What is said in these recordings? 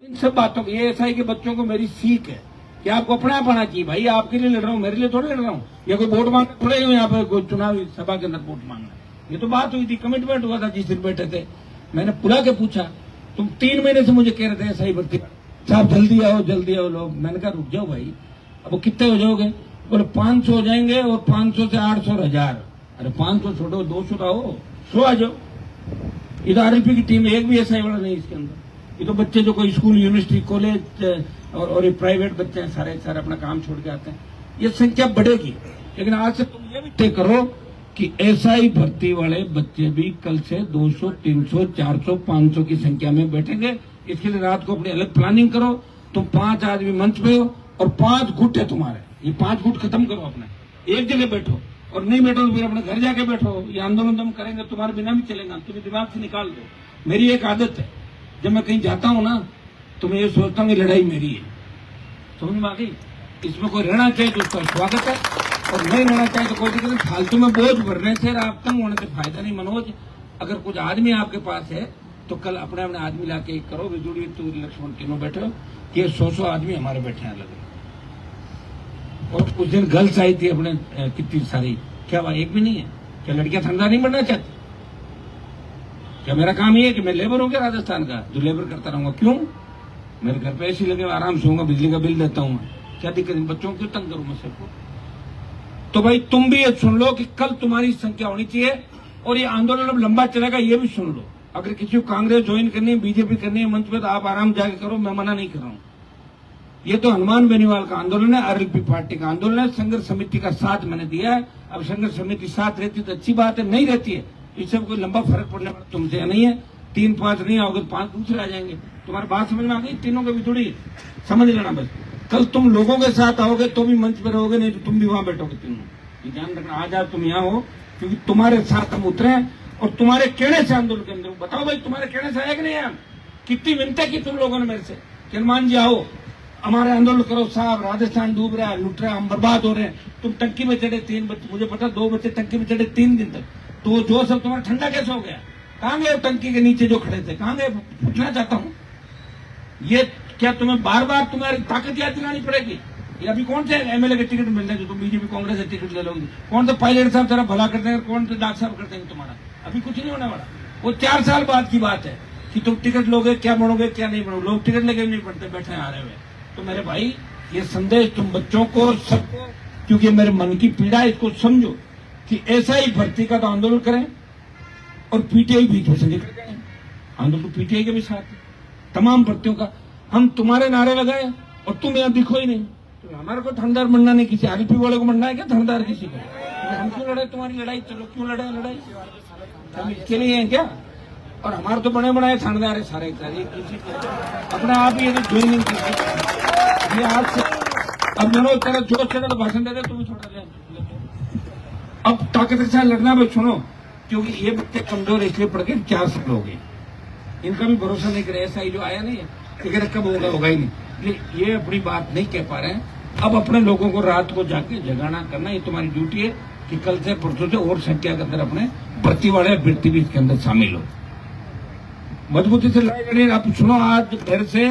इन सब बातों को ये ऐसा है कि बच्चों को मेरी सीख है कि आपको अपना पाना चाहिए। भाई आपके लिए लड़ रहा हूँ, मेरे लिए थोड़ी लड़ रहा हूँ। या कोई वोट मांगना थोड़े यहाँ पे कोई चुनावी सभा के अंदर वोट मांगना। ये तो बात हुई थी, कमिटमेंट हुआ था जिस दिन बैठे थे। मैंने बुला के पूछा, तुम 3 महीने से मुझे कह रहे थे सही भर्ती साहब जल्दी आओ लोग। मैंने कहा रुक जाओ भाई, अब वो कितने हो जाओगे? बोले 500 हो जाएंगे और 500 से 800 और 1000। अरे 500 छोड़ो, 200 आओ, 100 आ जाओ। ये तो आरएलपी की टीम एक भी ऐसा ही बड़ा नहीं इसके अंदर। ये तो बच्चे जो कोई स्कूल, यूनिवर्सिटी, कॉलेज और ये प्राइवेट बच्चे हैं, सारे अपना काम छोड़ के आते हैं। ये संख्या बढ़ेगी, लेकिन आज से तुम ये भी तय करो कि एसआई भर्ती वाले बच्चे भी कल से 200, 300, 400, 500 की संख्या में बैठेंगे। इसके लिए रात को अपनी अलग प्लानिंग करो। तुम 5 आदमी मंच पे हो और 5 गुट है तुम्हारे, ये 5 गुट खत्म करो अपने, एक जगह बैठो। और नहीं बैठो तो फिर अपने घर जाके बैठो। ये आंदोलन हम करेंगे, तुम्हारे बिना भी चलेगा, तुम्हें दिमाग से निकाल दो। मेरी एक आदत है, जब मैं कहीं जाता हूँ ना तो मैं ये सोचता हूँ कि लड़ाई मेरी है। समझ में आ गई? इसमें कोई रहना चाहिए तो उसका स्वागत है, और नहीं रहना चाहिए तो कोई दिक्कत नहीं। फालतू में बोझ भरने से, आप तंग होने से फायदा नहीं। मनोज, अगर कुछ आदमी आपके पास है तो कल अपने आदमी लाके करो। विदुड़ी, तू, लक्ष्मण तीनों बैठो, ये 100 आदमी हमारे बैठे हैं अलग। और उस दिन गर्ल्स आई थी अपने कितनी सारी, क्या वहां एक भी नहीं है? क्या लड़कियां ठंडा नहीं बनना चाहती? क्या मेरा काम ये है कि मैं लेबर हो गया राजस्थान का, जो लेबर करता रहूंगा? क्यों? मेरे घर पे ऐसी लगे, आराम से होऊंगा, बिजली का बिल देता हूँ, क्या दिक्कत? बच्चों को क्यों तंग करूं मैं सबको? तो भाई तुम भी ये सुन लो कि कल तुम्हारी संख्या होनी चाहिए, और ये आंदोलन अब लंबा चलेगा, ये भी सुन लो। अगर किसी को कांग्रेस ज्वाइन करनी है, बीजेपी करनी है मंच पे, तो आप आराम जाके करो, मैं मना नहीं कर रहा हूँ। ये तो हनुमान बेनीवाल का आंदोलन है, आरएलपी पार्टी का आंदोलन है। संघर्ष समिति का साथ मैंने दिया है। अब संघर्ष समिति साथ रहती तो अच्छी बात है, नहीं रहती है इससे कोई लंबा फर्क पड़ने वाला तुमसे नहीं है। 3-5 नहीं आओगे, 5 दूसरे आ जाएंगे। तुम्हारी बात समझ में आ गई? तीनों को भी थोड़ी समझ लेना। बस कल तुम लोगों के साथ आओगे तो भी मंच पर रहोगे, नहीं तो तुम भी वहां बैठोगे तीनों। ये ध्यान रखना, आज आप तुम यहाँ हो क्योंकि तुम्हारे साथ हम उतरे हैं और तुम्हारे कहने से आंदोलन के अंदर। बताओ भाई, तुम्हारे कहने से आया कि नहीं आया? कितनी मिन्नतें की तुम लोगों ने मेरे से, हनुमान जी आओ हमारे आंदोलन करो। साहब राजस्थान डूब रहा है, लुट रहा है, हम बर्बाद हो रहे हैं। तुम टंकी में चढ़े 3 बच्चे, मुझे पता 2 बच्चे टंकी में चढ़े 3 दिन तक। तो जो सब तुम्हारा ठंडा कैसे हो गया? कहां गए टंकी के नीचे जो खड़े थे, कहां गए? पूछना चाहता हूं। ये क्या तुम्हें बार बार तुम्हारी ताकत याद दिलानी पड़ेगी? ये अभी कौन से एमएलए के टिकट मिल रहे हैं जो तुम बीजेपी कांग्रेस से टिकट ले लोगे? कौन से पायलट साहब जरा भला कर देंगे, कौन से डॉक्टर साहब कर देंगे तुम्हारा? अभी कुछ नहीं होने वाला। वो 4 साल बाद की बात है कि तुम टिकट लोगे, क्या बनोगे क्या नहीं बनोगे। लोग टिकट लेके नहीं पड़ते, बैठे आ रहे हुए। तो मेरे भाई, ये संदेश तुम बच्चों को, सबको, क्योंकि मेरे मन की पीड़ा है, इसको समझो कि ऐसा ही भर्ती का तो आंदोलन करें और पीटीआई बीच में से निकल जाए। आंदोलन तो पीटीआई के भी साथ है, तमाम भर्तियों का। हम तुम्हारे नारे लगाए और तुम यहाँ दिखो ही नहीं। तो हमारे को ठंडार बनना नहीं, किसी आरएलपी वाले को बनना है क्या ठंडार किसी को? तो हम क्यों लड़े तुम्हारी लड़ाई? चलो क्यों लड़े लड़ाई? हम इसके लिए हैं क्या? और हमारे तो बने बनाए थानेदार है सारे किसी अपने आप ही ज्वाइनिंग की। आज से अब जनों तेरा जोश चले तो भाषण दे दे, तुम्हें थोड़ा ले। अब ताकत के साथ लड़ना भी सुनो, क्योंकि ये बच्चे कमजोर इसलिए पड़ गए, 4 साल हो गए, इनका भी भरोसा नहीं करे। ऐसा ही जो आया नहीं है कि कब होगा ही नहीं। ये अपनी बात नहीं कह पा रहे हैं। अब अपने लोगों को रात को जाके जगाना करना, ये तुम्हारी ड्यूटी है कि कल से परसों से और संख्या के अंदर अपने भर्ती वाले अभ्यर्थी भी इसके अंदर शामिल हो। मजबूती से लड़ाई लड़े। आप सुनो, आज घर से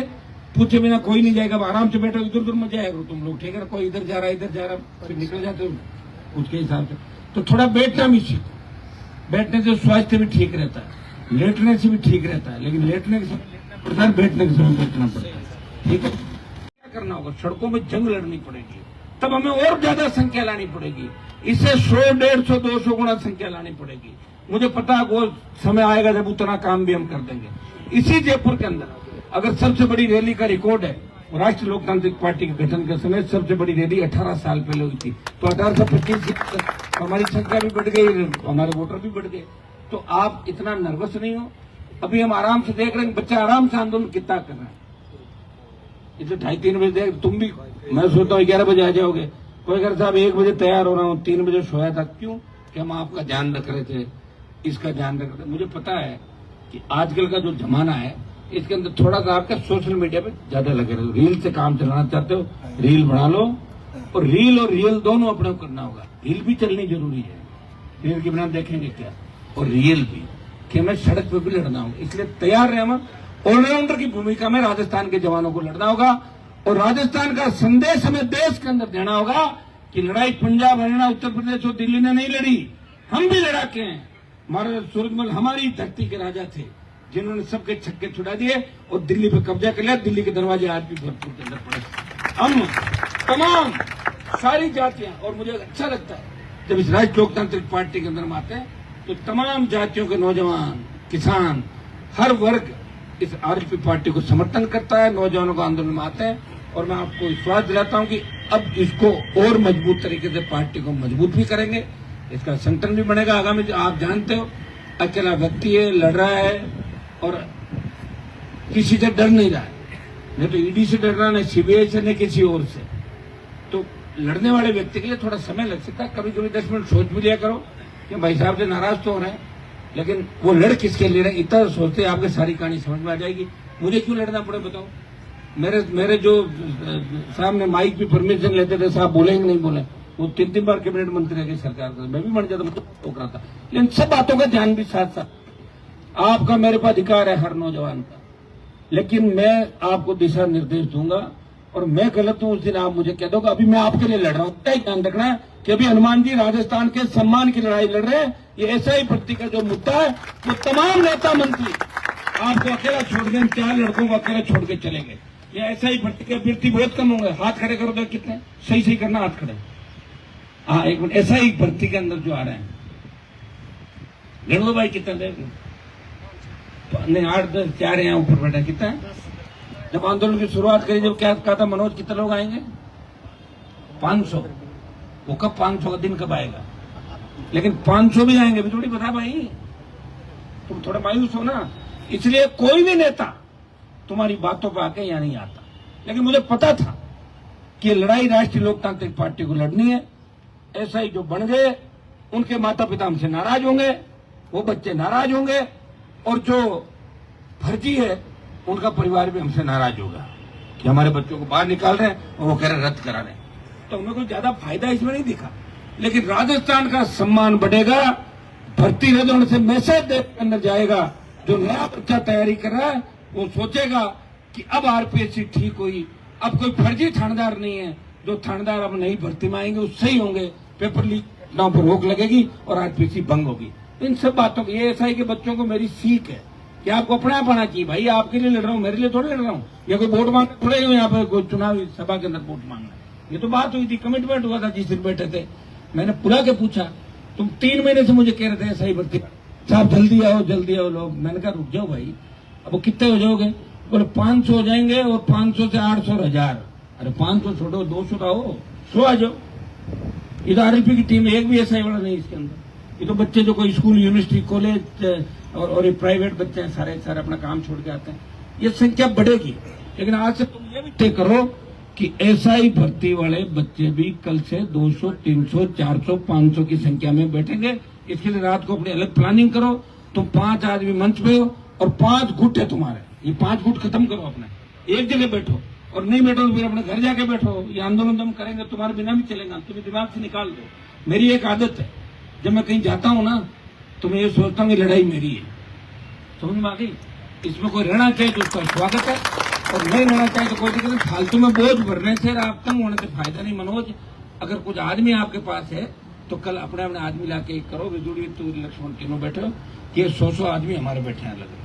पूछे बिना कोई नहीं जाएगा। आराम से बैठो, इधर उधर मत जाएगा तुम लोग, ठीक है? कोई इधर जा रहा फिर निकल जाते हो उसके हिसाब से। तो थोड़ा बैठना भी सीखो। बैठने से स्वास्थ्य भी ठीक रहता है, लेटने से भी ठीक रहता है, लेकिन लेटने के समय लेटना पड़ता है, बैठने के समय बैठना पड़ता है, ठीक है? क्या करना होगा? सड़कों में जंग लड़नी पड़ेगी, तब हमें और ज्यादा संख्या लानी पड़ेगी। इससे 100, 150, 200 गुना संख्या लानी पड़ेगी। मुझे पता है वो समय आएगा जब उतना काम भी हम कर देंगे। इसी जयपुर के अंदर अगर सबसे बड़ी रैली का रिकॉर्ड है, राष्ट्रीय लोकतांत्रिक पार्टी के गठन के समय सबसे बड़ी रैली 18 साल पहले हुई थी। तो 1825 हमारी संख्या भी बढ़ गई, हमारे वोटर भी बढ़ गए। तो आप इतना नर्वस नहीं हो। अभी हम आराम से देख रहे हैं, बच्चा आराम से आंदोलन कितना कर रहा है। इसे 2:30-3 बजे देख, तुम भी, मैं सोचता हूँ 11 बजे आ जाओगे। कोई अगर साहब 1 बजे तैयार हो रहा हूँ, 3 बजे सोया था। क्यों? कि हम आपका ध्यान रख रहे थे, इसका ध्यान रख रहे थे। मुझे पता है कि आजकल का जो जमाना है, इसके अंदर थोड़ा सा आपका सोशल मीडिया पे ज्यादा लगे रहो। रील से काम चलाना चाहते हो, रील बना लो, और रील और रियल दोनों अपने को करना होगा। रील भी चलनी जरूरी है, रील के बिना देखेंगे क्या? और रियल भी कि हमें सड़क पे भी लड़ना होगा। इसलिए तैयार रहे हम, ऑलराउंडर की भूमिका में राजस्थान के जवानों को लड़ना होगा और राजस्थान का संदेश हमें देश के अंदर देना होगा कि लड़ाई पंजाब, हरियाणा, उत्तर प्रदेश और दिल्ली ने नहीं लड़ी, हम भी लड़ाके हैं। महाराजा सूरजमल हमारी धरती के राजा थे जिन्होंने सबके छक्के छुड़ा दिए और दिल्ली पे कब्जा कर लिया। दिल्ली के दरवाजे आज भी भरपूर के अंदर पड़े। हम तमाम सारी जातियां, और मुझे अच्छा लगता है जब इस राष्ट्रीय लोकतांत्रिक पार्टी के अंदर हम आते हैं तो तमाम जातियों के नौजवान, किसान, हर वर्ग इस आरएलपी पार्टी को समर्थन करता है, नौजवानों को आंदोलन में आते हैं। और मैं आपको विश्वास दिलाता हूं कि अब इसको और मजबूत तरीके से पार्टी को मजबूत भी करेंगे, इसका संगठन भी बनेगा। आगामी आप जानते हो अकेला व्यक्ति है, लड़ रहा है और किसी से डर नहीं रहा है, नहीं तो ईडी से डर रहा, नहीं सीबीआई से, नहीं किसी और से। तो लड़ने वाले व्यक्ति के लिए थोड़ा समय लग सकता है, कभी कभी 10 मिनट सोच भी लिया करो कि भाई साहब से नाराज तो हो रहे हैं, लेकिन वो लड़ किसके लिए रहे इतना सोचते आपके सारी कहानी समझ में आ जाएगी। मुझे क्यों लड़ना पड़े बताओ? मेरे जो सामने माइक भी परमिशन लेते थे, साहब बोलेंगे नहीं बोले, वो 3 बार कैबिनेट मंत्री रह गए सरकार का, मैं भी बन जाता, मुझे टोक रहा था। लेकिन सब बातों का ध्यान भी साथ साथ आपका मेरे पर अधिकार है हर नौजवान का, लेकिन मैं आपको दिशा निर्देश दूंगा और मैं गलत हूं उस दिन आप मुझे कह दोगे। अभी मैं आपके लिए लड़ रहा हूं, क्या ध्यान रखना है कि अभी हनुमान जी राजस्थान के सम्मान की लड़ाई लड़ रहे हैं। ये ऐसा ही भर्ती का जो मुद्दा है वो तमाम नेता मंत्री आपको अकेला छोड़ दें, 4 लड़कों को अकेला छोड़ के चले गए। ये ऐसा ही भर्ती के अभ्यर्थी बहुत कम होंगे, हाथ खड़े करो तो कितने सही सही करना, हाथ खड़े। हाँ एक मिनट, ऐसा ही भर्ती के अंदर जो आ रहे हैं गणो भाई कितना देंगे? नहीं 8, 10, 4 यहाँ ऊपर बैठा, कितना है? जब आंदोलन की शुरुआत करी, जब क्या कहा था मनोज, कितने लोग आएंगे? 500। वो कब 500 का दिन कब आएगा? लेकिन 500 भी आएंगे भी थोड़ी पता भाई, तुम थोड़ा मायूस हो ना। इसलिए कोई भी नेता तुम्हारी बातों पर आके यहाँ नहीं आता, लेकिन मुझे पता था कि लड़ाई राष्ट्रीय लोकतांत्रिक पार्टी को लड़नी है। ऐसा ही जो बन गए उनके माता पिता हमसे नाराज होंगे, वो बच्चे नाराज होंगे, और जो फर्जी है उनका परिवार भी हमसे नाराज होगा कि हमारे बच्चों को बाहर निकाल रहे हैं और वो कह रहे रद्द करा रहे हैं। तो हमें कोई ज्यादा फायदा इसमें नहीं दिखा, लेकिन राजस्थान का सम्मान बढ़ेगा। भर्ती रद्द होने से मैसेज देश के अंदर जाएगा। जो नया बच्चा तैयारी कर रहा है वो सोचेगा कि अब आरपीएससी ठीक हुई, अब कोई फर्जी थानेदार नहीं है, जो थानेदार अब नई भर्ती में आएंगे वो सही होंगे, पेपर लीक घटनाओं पर रोक लगेगी और आरपीएससी भंग होगी। इन सब बातों की ये ऐसा है कि बच्चों को मेरी सीख है कि आपको अपना पाना चाहिए। भाई आपके लिए लड़ रहा हूँ, मेरे लिए थोड़ी लड़ रहा हूँ। या कोई वोट मांग थोड़े यहाँ पे कोई चुनावी सभा के अंदर वोट मांगना, ये तो बात हुई थी, कमिटमेंट हुआ था जिस दिन बैठे थे। मैंने बुला के पूछा, तुम 3 महीने से मुझे कह रहे थे सही भर्ती साहब जल्दी आओ लोग। मैंने कहा रुक जाओ भाई, अब वो कितने हो जाओगे? बोले 500 हो जाएंगे और 500 से 800 और 1000। अरे 500 छोड़ो, 200 आओ, 100 आ जाओ। ये तो आरएलपी की टीम एक भी ऐसा ही बड़ा नहीं इसके अंदर। ये तो बच्चे जो कोई स्कूल, यूनिवर्सिटी, कॉलेज और ये प्राइवेट बच्चे हैं, सारे अपना काम छोड़ के आते हैं। ये संख्या बढ़ेगी, लेकिन आज से तुम ये भी तय करो कि एसआई भर्ती वाले बच्चे भी कल से 200, 300, 400, 500 की संख्या में बैठेंगे। इसके लिए रात को अपनी अलग प्लानिंग करो। तुम 5 आदमी मंच पे हो और 5 गुट है तुम्हारे, ये 5 गुट खत्म करो अपने, एक जगह बैठो, और नहीं बैठो तो फिर अपने घर जाके बैठो। ये आंदोलन हम करेंगे, तुम्हारे बिना भी चलेगा, तुम्हें दिमाग से निकाल दो। मेरी एक आदत है, जब मैं कहीं जाता हूँ ना तो मैं ये सोचता हूँ कि लड़ाई मेरी है, समझ में आ गई? इसमें कोई रहना चाहिए तो उसका स्वागत है, और नहीं रहना चाहिए तो कोई दिक्कत नहीं। फालतू में बोझ भरने से, तंग होने से फायदा नहीं। मनोज, अगर कुछ आदमी आपके पास है तो कल अपने आदमी लाके करो। विजुड़ी, तू, लक्ष्मण तीनों बैठो, ये 100 आदमी हमारे बैठे हैं अलग।